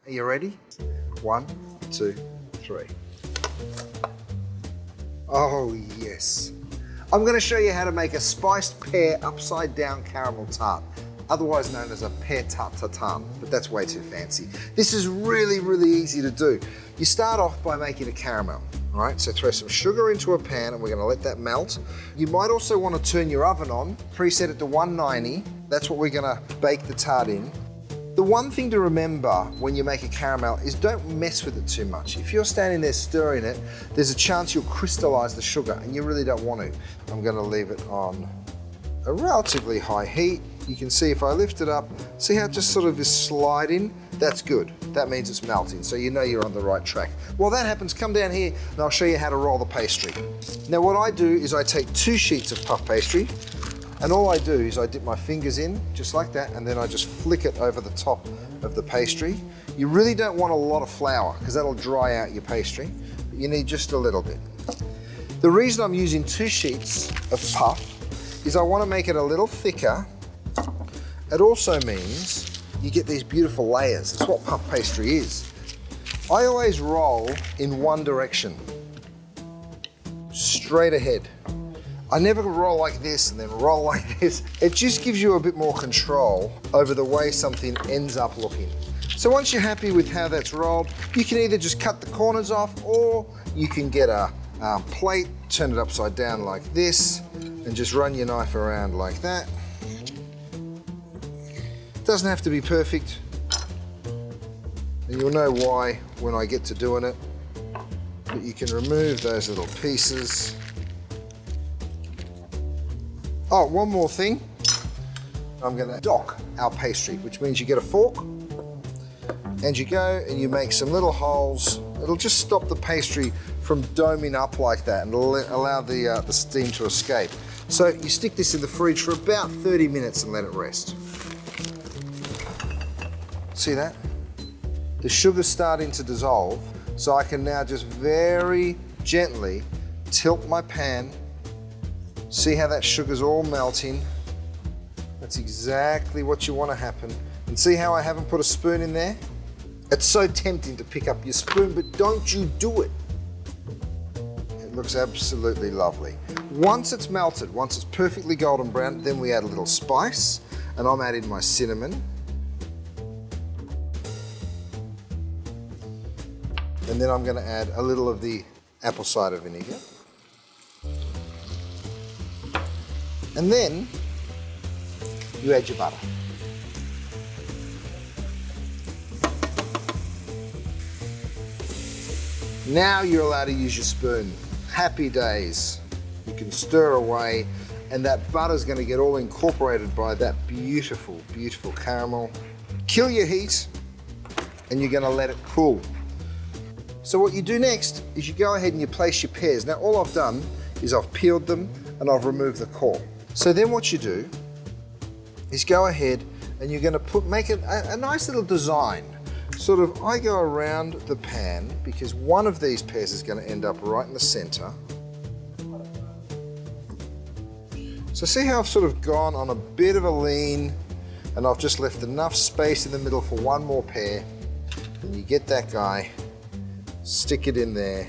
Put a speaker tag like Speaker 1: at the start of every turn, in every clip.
Speaker 1: Are you ready? 1, 2, 3. Oh yes. I'm going to show you how to make a spiced pear upside down caramel tart, otherwise known as a pear tart tatin, but that's way too fancy. This is really, really easy to do. You start off by making a caramel, all right? So throw some sugar into a pan and we're going to let that melt. You might also want to turn your oven on, preset it to 190. That's what we're going to bake the tart in. The one thing to remember when you make a caramel is don't mess with it too much. If you're standing there stirring it, there's a chance you'll crystallize the sugar and you really don't want to. I'm going to leave it on a relatively high heat. You can see if I lift it up, see how it just sort of is sliding? That's good. That means it's melting, so you know you're on the right track. While that happens, come down here and I'll show you how to roll the pastry. Now what I do is I take 2 sheets of puff pastry, and all I do is I dip my fingers in, just like that, and then I just flick it over the top of the pastry. You really don't want a lot of flour, because that'll dry out your pastry, but you need just a little bit. The reason I'm using 2 sheets of puff is I want to make it a little thicker. It also means you get these beautiful layers. It's what puff pastry is. I always roll in one direction, straight ahead. I never roll like this and then roll like this. It just gives you a bit more control over the way something ends up looking. So once you're happy with how that's rolled, you can either just cut the corners off, or you can get a plate, turn it upside down like this, and just run your knife around like that. Doesn't have to be perfect, and you'll know why when I get to doing it. But you can remove those little pieces. Oh, one more thing. I'm going to dock our pastry, which means you get a fork and you go and you make some little holes. It'll just stop the pastry from doming up like that and allow the steam to escape. So you stick this in the fridge for about 30 minutes and let it rest. See that? The sugar's starting to dissolve, so I can now just very gently tilt my pan. See how that sugar's all melting? That's exactly what you want to happen. And see how I haven't put a spoon in there? It's so tempting to pick up your spoon, but don't you do it. It looks absolutely lovely. Once it's melted, once it's perfectly golden brown, then we add a little spice, and I'm adding my cinnamon. And then I'm going to add a little of the apple cider vinegar. And then you add your butter. Now you're allowed to use your spoon. Happy days. You can stir away, and that butter's going to get all incorporated by that beautiful, beautiful caramel. Kill your heat, and you're going to let it cool. So what you do next is you go ahead and you place your pears. Now all I've done is I've peeled them and I've removed the core. So then what you do is go ahead and you're going to make it a nice little design. Sort of, I go around the pan because one of these pears is going to end up right in the center. So see how I've sort of gone on a bit of a lean, and I've just left enough space in the middle for one more pear. And you get that guy, stick it in there.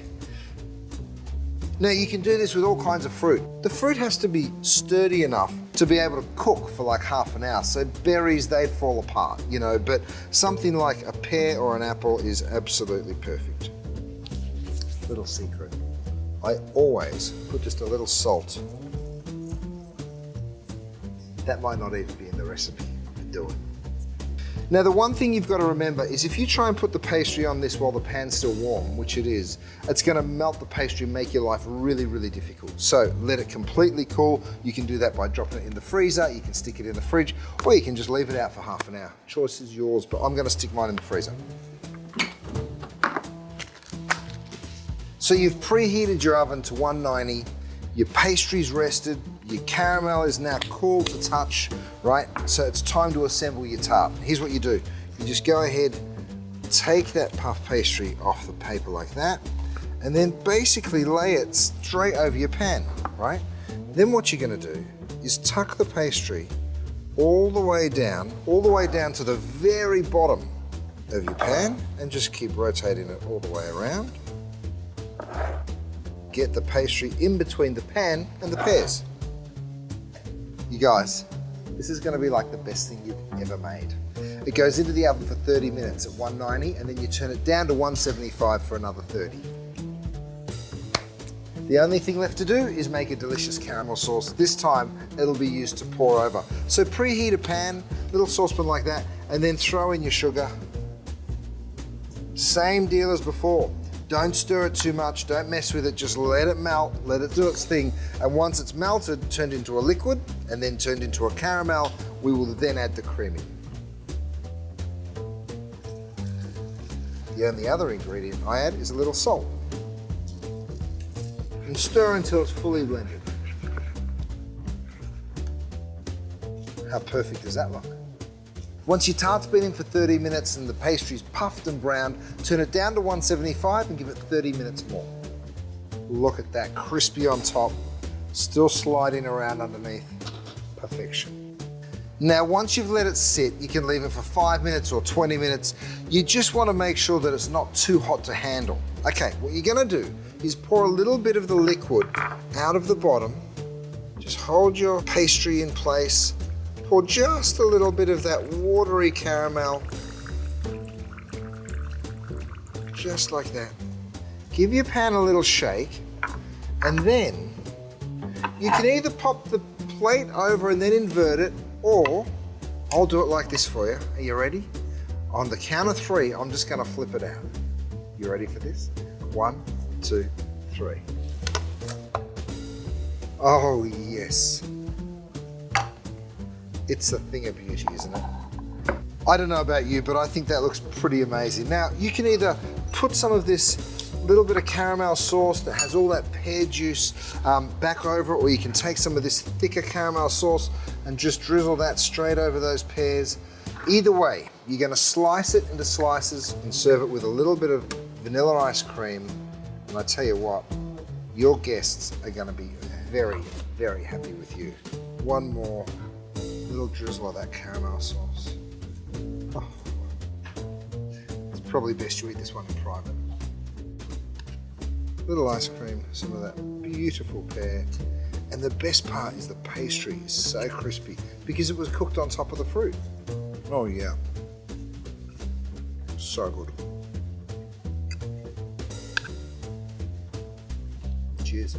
Speaker 1: Now you can do this with all kinds of fruit. The fruit has to be sturdy enough to be able to cook for like half an hour. So berries, they'd fall apart, you know, but something like a pear or an apple is absolutely perfect. Little secret, I always put just a little salt. That might not even be in the recipe, but do it. Now the one thing you've got to remember is if you try and put the pastry on this while the pan's still warm, which it is, it's going to melt the pastry and make your life really, really difficult. So let it completely cool. You can do that by dropping it in the freezer, you can stick it in the fridge, or you can just leave it out for half an hour. Choice is yours, but I'm going to stick mine in the freezer. So you've preheated your oven to 190, your pastry's rested, your caramel is now cool to touch, right? So it's time to assemble your tart. Here's what you do. You just go ahead, take that puff pastry off the paper like that, and then basically lay it straight over your pan, right? Then what you're gonna do is tuck the pastry all the way down to the very bottom of your pan and just keep rotating it all the way around. Get the pastry in between the pan and the pears. You guys, this is going to be like the best thing you've ever made. It goes into the oven for 30 minutes at 190 and then you turn it down to 175 for another 30. The only thing left to do is make a delicious caramel sauce. This time it'll be used to pour over. So preheat a pan, little saucepan like that, and then throw in your sugar. Same deal as before. Don't stir it too much, don't mess with it, just let it melt, let it do its thing. And once it's melted, turned into a liquid, and then turned into a caramel, we will then add the cream in. The only other ingredient I add is a little salt. And stir until it's fully blended. How perfect does that look? Once your tart's been in for 30 minutes and the pastry's puffed and browned, turn it down to 175 and give it 30 minutes more. Look at that, crispy on top, still sliding around underneath. Perfection. Now, once you've let it sit, you can leave it for 5 minutes or 20 minutes. You just want to make sure that it's not too hot to handle. Okay, what you're going to do is pour a little bit of the liquid out of the bottom. Just hold your pastry in place. Pour just a little bit of that watery caramel. Just like that. Give your pan a little shake, and then you can either pop the plate over and then invert it, or I'll do it like this for you. Are you ready? On the count of 3, I'm just going to flip it out. You ready for this? 1, 2, 3. Oh yes. It's a thing of beauty, isn't it? I don't know about you, but I think that looks pretty amazing. Now, you can either put some of this little bit of caramel sauce that has all that pear juice back over it, or you can take some of this thicker caramel sauce and just drizzle that straight over those pears. Either way, you're gonna slice it into slices and serve it with a little bit of vanilla ice cream. And I tell you what, your guests are gonna be very, very happy with you. One more little drizzle of that caramel sauce. Oh. It's probably best you eat this one in private. Little ice cream, some of that beautiful pear. And the best part is the pastry is so crispy because it was cooked on top of the fruit. Oh yeah. So good. Cheers.